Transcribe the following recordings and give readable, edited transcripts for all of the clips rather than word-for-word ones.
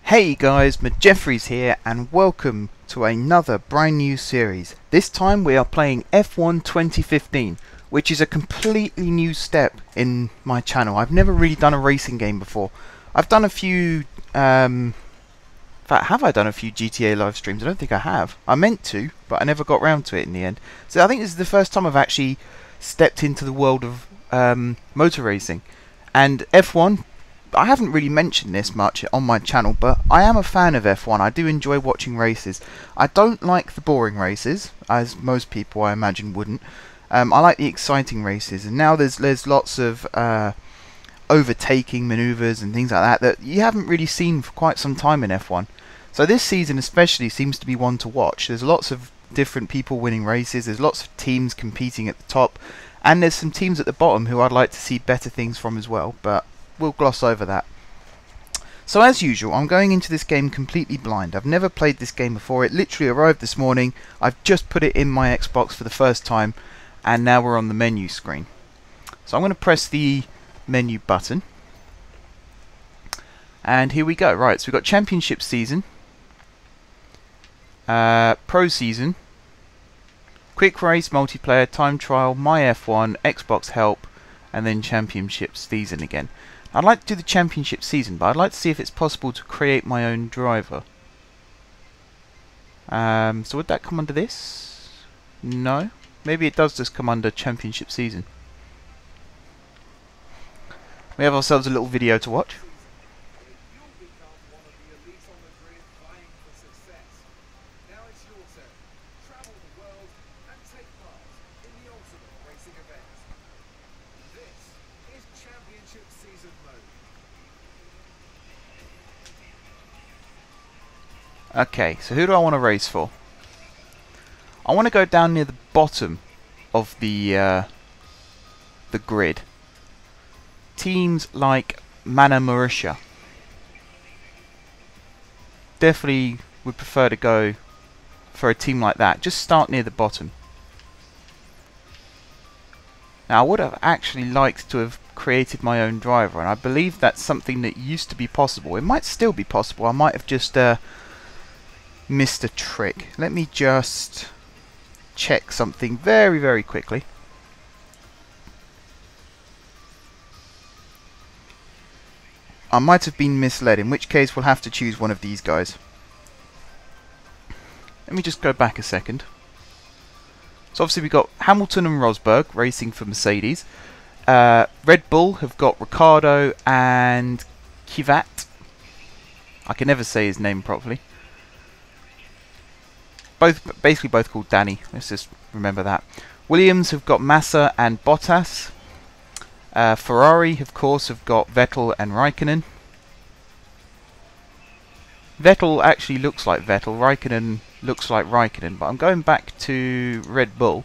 Hey guys, Jeffries here and welcome to another brand new series. This time we are playing F1 2015, which is a completely new step in my channel. I've never really done a racing game before. I've done a few, in fact, have I done a few GTA live streams? I don't think I have. I meant to, but I never got round to it in the end. So I think this is the first time I've actually stepped into the world of motor racing. And F1, I haven't really mentioned this much on my channel, but I am a fan of F1. I do enjoy watching races. I don't like the boring races, as most people I imagine wouldn't. I like the exciting races, and now there's lots of overtaking manoeuvres and things like that you haven't really seen for quite some time in F1. So this season especially seems to be one to watch. There's lots of different people winning races, there's lots of teams competing at the top, and there's some teams at the bottom who I'd like to see better things from as well, but we'll gloss over that. So as usual, I'm going into this game completely blind. I've never played this game before. It literally arrived this morning. I've just put it in my Xbox for the first time, and now we're on the menu screen. So I'm going to press the menu button, and here we go. Right, so we've got Championship Season, Pro Season, Quick Race, Multiplayer, Time Trial, My F1, Xbox Help, and then Championship Season again. I'd like to do the Championship Season, but I'd like to see if it's possible to create my own driver. So would that come under this? No? Maybe it does just come under Championship Season. We have ourselves a little video to watch. Okay, so who do I want to race for? I want to go down near the bottom of the grid. Teams like Manor Marussia. Definitely would prefer to go for a team like that. Just start near the bottom. Now I would have actually liked to have created my own driver, and I believe that's something that used to be possible. It might still be possible. I might have just missed a trick. Let me just check something very, very quickly. I might have been misled, in which case we'll have to choose one of these guys. Let me just go back a second. So obviously we've got Hamilton and Rosberg racing for Mercedes. Red Bull have got Ricciardo and Kvyat. I can never say his name properly. Basically both called Danny. Let's just remember that. Williams have got Massa and Bottas. Ferrari, of course, have got Vettel and Raikkonen. Vettel actually looks like Vettel. Raikkonen looks like Raikkonen. But I'm going back to Red Bull.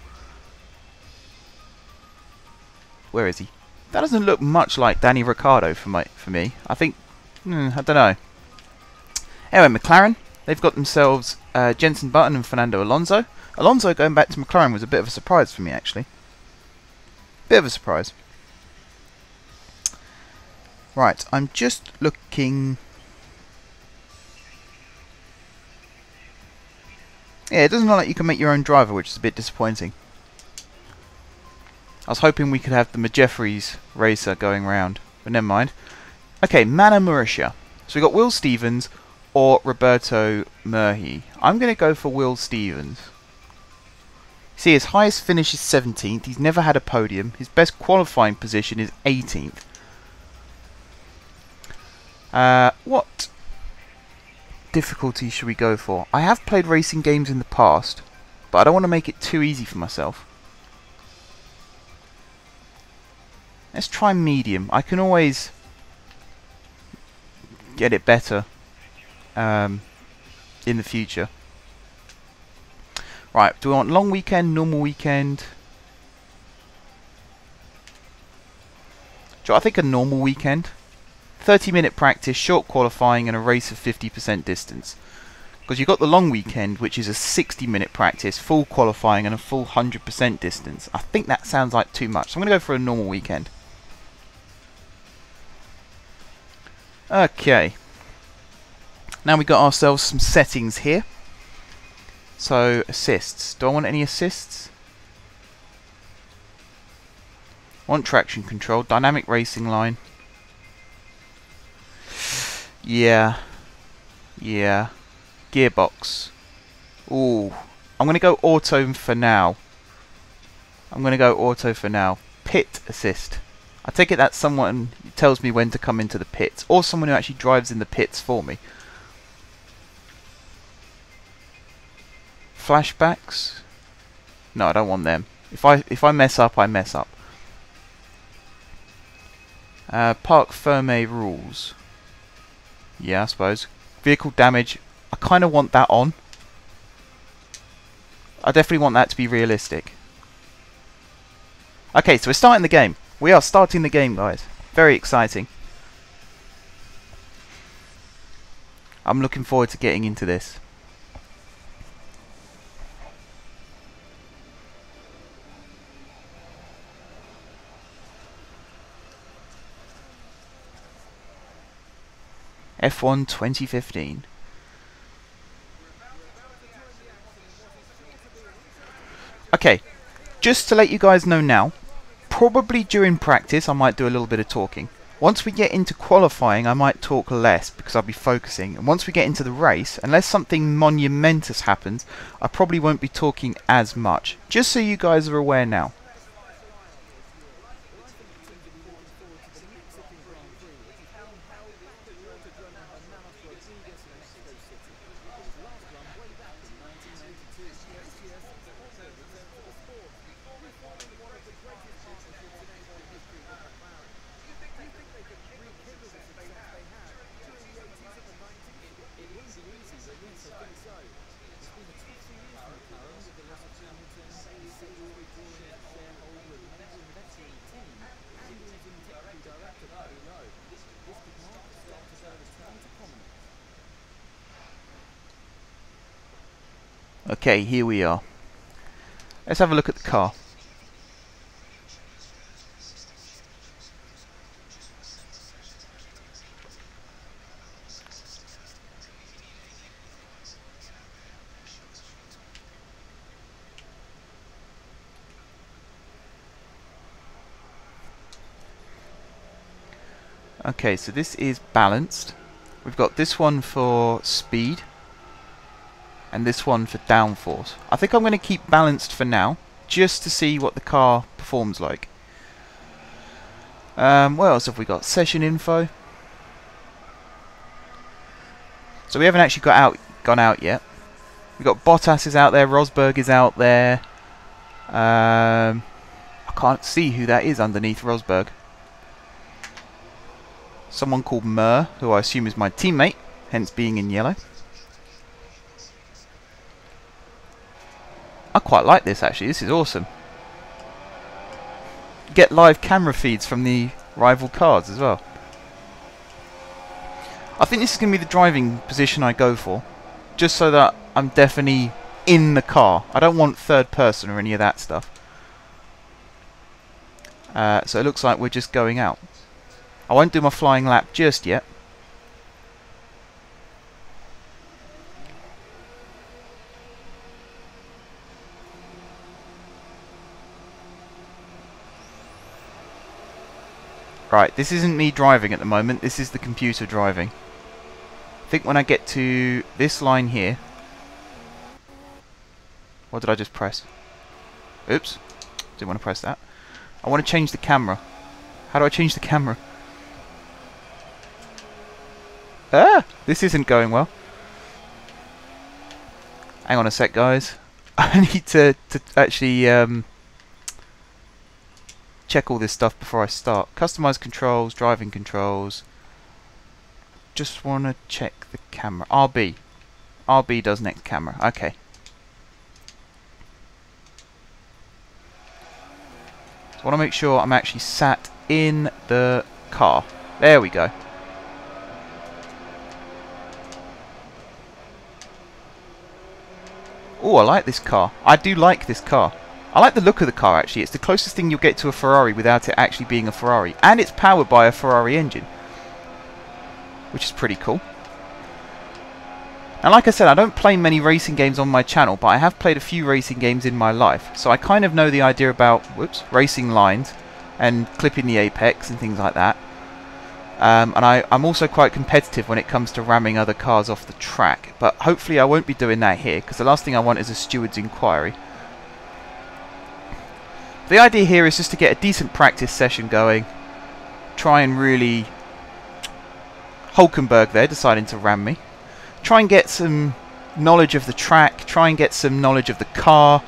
Where is he? That doesn't look much like Danny Ricciardo for me. I think, I don't know. Anyway, McLaren. They've got themselves Jenson Button and Fernando Alonso. Alonso going back to McLaren was a bit of a surprise for me, actually. Bit of a surprise. Right, I'm just looking. Yeah, it doesn't look like you can make your own driver, which is a bit disappointing. I was hoping we could have the Jeffries racer going round, but never mind. Okay, Manor Marussia. So we've got Will Stevens or Roberto Merhi. I'm going to go for Will Stevens. See, his highest finish is 17th. He's never had a podium. His best qualifying position is 18th. What difficulty should we go for? I have played racing games in the past, but I don't want to make it too easy for myself. Let's try medium. I can always get it better in the future. Right, do we want long weekend, normal weekend? I think a normal weekend. 30-minute practice, short qualifying, and a race of 50% distance. Because you've got the long weekend, which is a 60-minute practice, full qualifying, and a full 100% distance. I think that sounds like too much, so I'm going to go for a normal weekend. Okay. Now we got ourselves some settings here. So assists. Do I want any assists? Want traction control, dynamic racing line. Yeah. Gearbox. Ooh. I'm going to go auto for now. Pit assist. I take it that someone tells me when to come into the pits, or someone who actually drives in the pits for me. Flashbacks? No, I don't want them. If I mess up, I mess up. Parc fermé rules. Yeah, I suppose. Vehicle damage. I kind of want that on. I definitely want that to be realistic. Okay, so we're starting the game. We are starting the game, guys. Very exciting. I'm looking forward to getting into this. F1 2015. Okay, just to let you guys know now, probably during practice I might do a little bit of talking. Once we get into qualifying I might talk less because I'll be focusing, and once we get into the race, unless something monumentous happens, I probably won't be talking as much. Just so you guys are aware now. Okay, here we are. Let's have a look at the car. Okay, so this is balanced. We've got this one for speed and this one for downforce. I think I'm going to keep balanced for now, just to see what the car performs like. What else have we got? Session info. So we haven't actually gone out yet. We've got Bottas is out there, Rosberg is out there. I can't see who that is underneath Rosberg. Someone called Mur, who I assume is my teammate, hence being in yellow. I quite like this actually, this is awesome. Get live camera feeds from the rival cars as well. I think this is going to be the driving position I go for, just so that I'm definitely in the car. I don't want third person or any of that stuff. So it looks like we're just going out. I won't do my flying lap just yet. Right, this isn't me driving at the moment, this is the computer driving. I think when I get to this line here... What did I just press? Oops, didn't want to press that. I want to change the camera. How do I change the camera? Ah! This isn't going well. Hang on a sec, guys. I need to actually check all this stuff before I start. Customize controls, driving controls. Just want to check the camera. RB. RB does next camera. Okay. So I want to make sure I'm actually sat in the car. There we go. Oh, I like this car. I do like this car. I like the look of the car actually. It's the closest thing you'll get to a Ferrari without it actually being a Ferrari. And it's powered by a Ferrari engine, which is pretty cool. And like I said, I don't play many racing games on my channel, but I have played a few racing games in my life, so I kind of know the idea about racing lines and clipping the apex and things like that. And I'm also quite competitive when it comes to ramming other cars off the track, but hopefully I won't be doing that here, because the last thing I want is a steward's inquiry. The idea here is just to get a decent practice session going, try and really... Hulkenberg there deciding to ram me. Try and get some knowledge of the track, try and get some knowledge of the car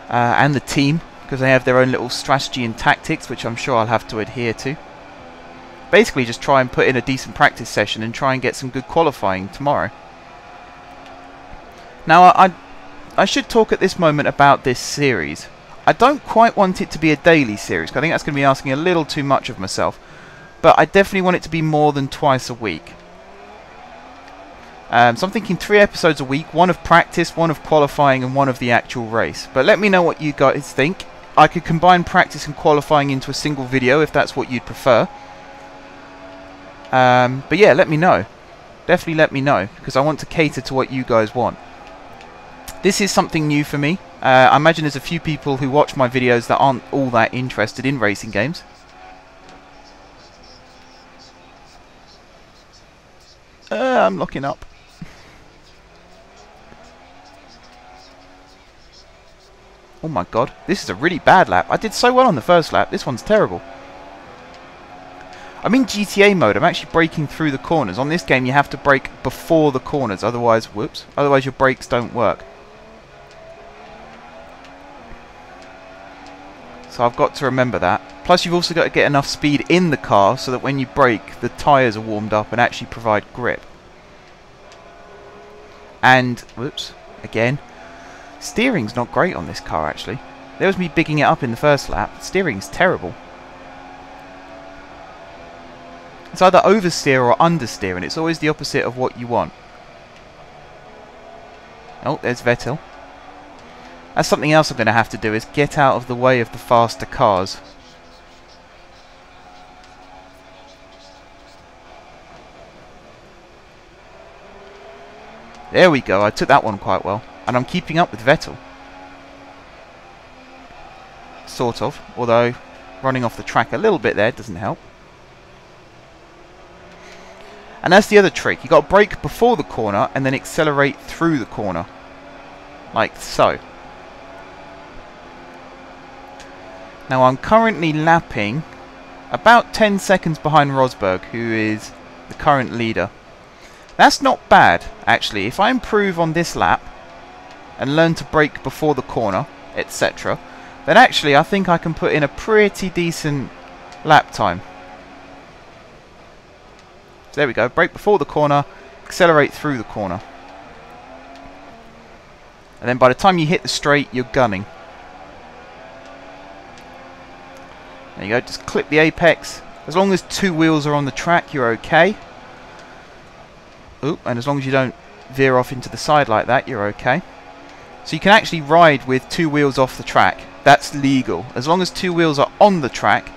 and the team, because they have their own little strategy and tactics, which I'm sure I'll have to adhere to. Basically just try and put in a decent practice session and try and get some good qualifying tomorrow. Now I should talk at this moment about this series. I don't quite want it to be a daily series, because I think that's going to be asking a little too much of myself. But I definitely want it to be more than twice a week. So I'm thinking 3 episodes a week, 1 of practice, 1 of qualifying and 1 of the actual race. But let me know what you guys think. I could combine practice and qualifying into a single video if that's what you'd prefer. But yeah, let me know. Definitely let me know, because I want to cater to what you guys want. This is something new for me. I imagine there's a few people who watch my videos that aren't all that interested in racing games. I'm locking up. Oh my god, this is a really bad lap. I did so well on the first lap, this one's terrible. I'm in GTA mode, I'm actually braking through the corners. On this game you have to brake before the corners, otherwise, otherwise your brakes don't work. So I've got to remember that. Plus you've also got to get enough speed in the car so that when you brake the tyres are warmed up and actually provide grip. And, again, steering's not great on this car actually. There was me bigging it up in the first lap. Steering's terrible. It's either oversteer or understeer, and it's always the opposite of what you want. Oh, there's Vettel. That's something else I'm going to have to do, is get out of the way of the faster cars. There we go, I took that one quite well. And I'm keeping up with Vettel. Sort of, although running off the track a little bit there doesn't help. And that's the other trick, you've got to brake before the corner and then accelerate through the corner. Like so. Now I'm currently lapping about 10 seconds behind Rosberg, who is the current leader. That's not bad, actually. If I improve on this lap and learn to brake before the corner, etc., then actually I think I can put in a pretty decent lap time. So there we go, brake before the corner, accelerate through the corner. And then by the time you hit the straight, you're gunning. There you go, just clip the apex. As long as 2 wheels are on the track, you're okay. Ooh, and as long as you don't veer off into the side like that, you're okay. So you can actually ride with 2 wheels off the track. That's legal. As long as 2 wheels are on the track,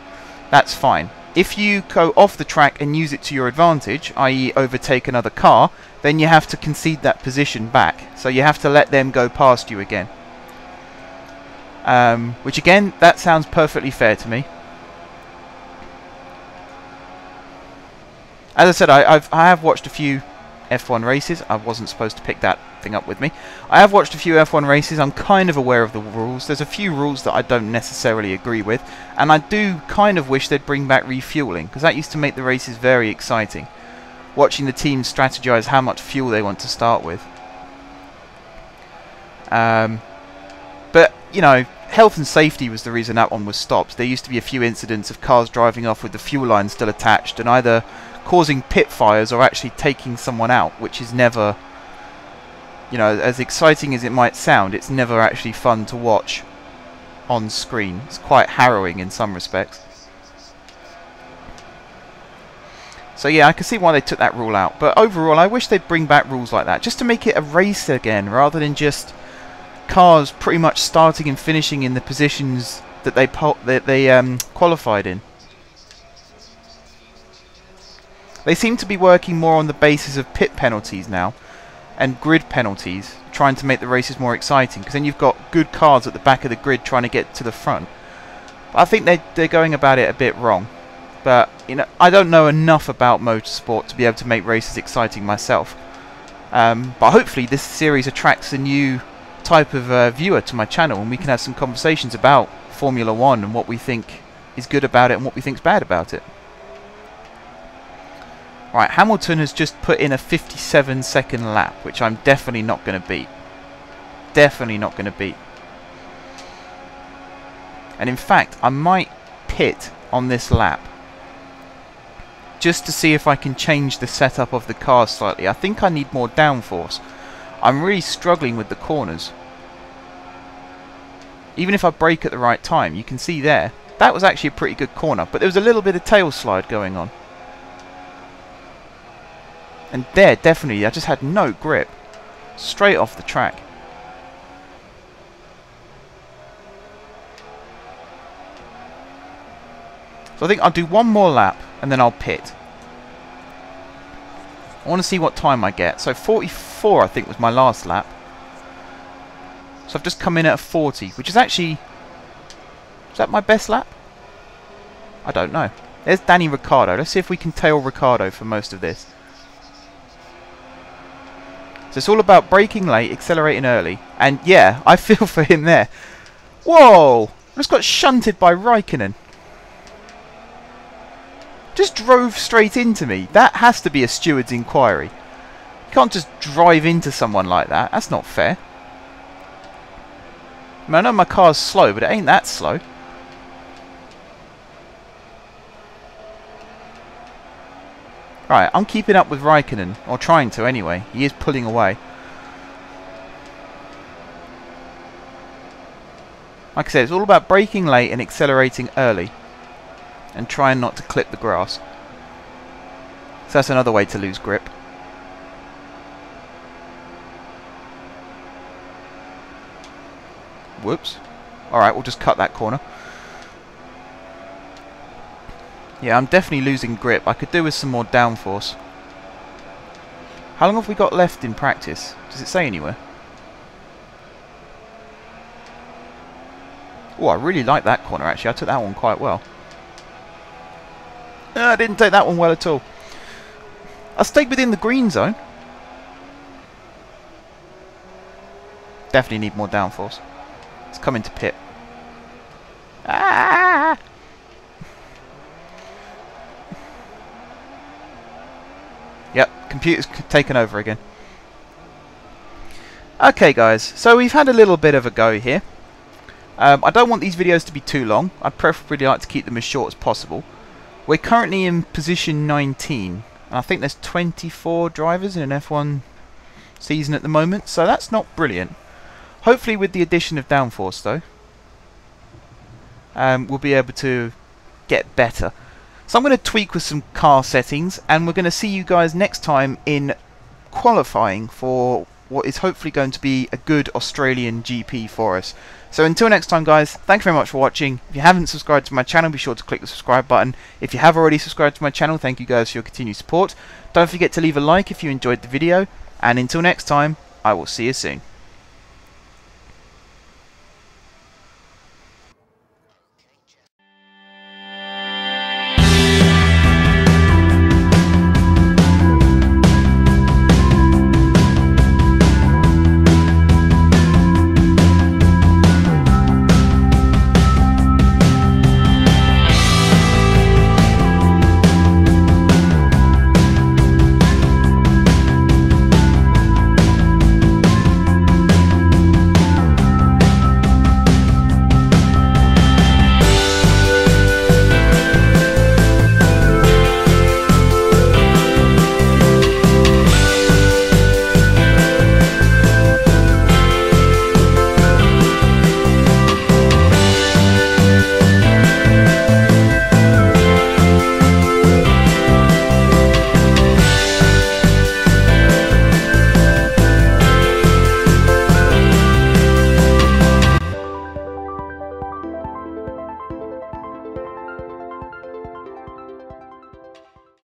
that's fine. If you go off the track and use it to your advantage, i.e. overtake another car, then you have to concede that position back. So you have to let them go past you again. Which again, that sounds perfectly fair to me. As I said, I have watched a few F1 races. I wasn't supposed to pick that thing up with me. I have watched a few F1 races. I'm kind of aware of the rules. There's a few rules that I don't necessarily agree with, and I do kind of wish they'd bring back refueling, because that used to make the races very exciting. Watching the teams strategize how much fuel they want to start with. But, you know, health and safety was the reason that one was stopped. There used to be a few incidents of cars driving off with the fuel line still attached and either causing pit fires or actually taking someone out, which is never, you know, as exciting as it might sound, it's never actually fun to watch on screen. It's quite harrowing in some respects. So yeah, I can see why they took that rule out, but overall I wish they'd bring back rules like that, just to make it a race again, rather than just cars pretty much starting and finishing in the positions that they qualified in. They seem to be working more on the basis of pit penalties now, and grid penalties, trying to make the races more exciting, because then you've got good cars at the back of the grid trying to get to the front. But I think they're going about it a bit wrong. But you know, I don't know enough about motorsport to be able to make races exciting myself. But hopefully this series attracts a new type of viewer to my channel, and we can have some conversations about Formula 1 and what we think is good about it and what we think is bad about it. Right, Hamilton has just put in a 57-second lap, which I'm definitely not going to beat. Definitely not going to beat. And in fact, I might pit on this lap, just to see if I can change the setup of the car slightly. I think I need more downforce. I'm really struggling with the corners. Even if I brake at the right time, you can see there, that was actually a pretty good corner, but there was a little bit of tail slide going on. And there, definitely, I just had no grip. Straight off the track. So I think I'll do one more lap, and then I'll pit. I want to see what time I get. So 44, I think, was my last lap. So I've just come in at a 40, which is actually... Is that my best lap? I don't know. There's Danny Ricciardo. Let's see if we can tail Ricciardo for most of this. So it's all about braking late, accelerating early. And yeah, I feel for him there. Whoa! I just got shunted by Raikkonen. Just drove straight into me. That has to be a steward's inquiry. You can't just drive into someone like that. That's not fair. I mean, I know my car's slow, but it ain't that slow. Right, I'm keeping up with Raikkonen, or trying to anyway. He is pulling away. Like I said, it's all about braking late and accelerating early. And trying not to clip the grass. So that's another way to lose grip. Whoops. Alright, we'll just cut that corner. Yeah, I'm definitely losing grip. I could do with some more downforce. How long have we got left in practice? Does it say anywhere? Oh, I really like that corner actually. I took that one quite well. No, I didn't take that one well at all. I stayed within the green zone. Definitely need more downforce. Let's come into pit. Ah! Yep, computer's taken over again. Okay guys, so we've had a little bit of a go here. I don't want these videos to be too long. I'd preferably like to keep them as short as possible. We're currently in position 19. And I think there's 24 drivers in an F1 season at the moment, so that's not brilliant. Hopefully with the addition of downforce though, we'll be able to get better. So I'm going to tweak with some car settings, and we're going to see you guys next time in qualifying for what is hopefully going to be a good Australian GP for us. So until next time guys, thanks very much for watching. If you haven't subscribed to my channel, be sure to click the subscribe button. If you have already subscribed to my channel, thank you guys for your continued support. Don't forget to leave a like if you enjoyed the video, and until next time, I will see you soon.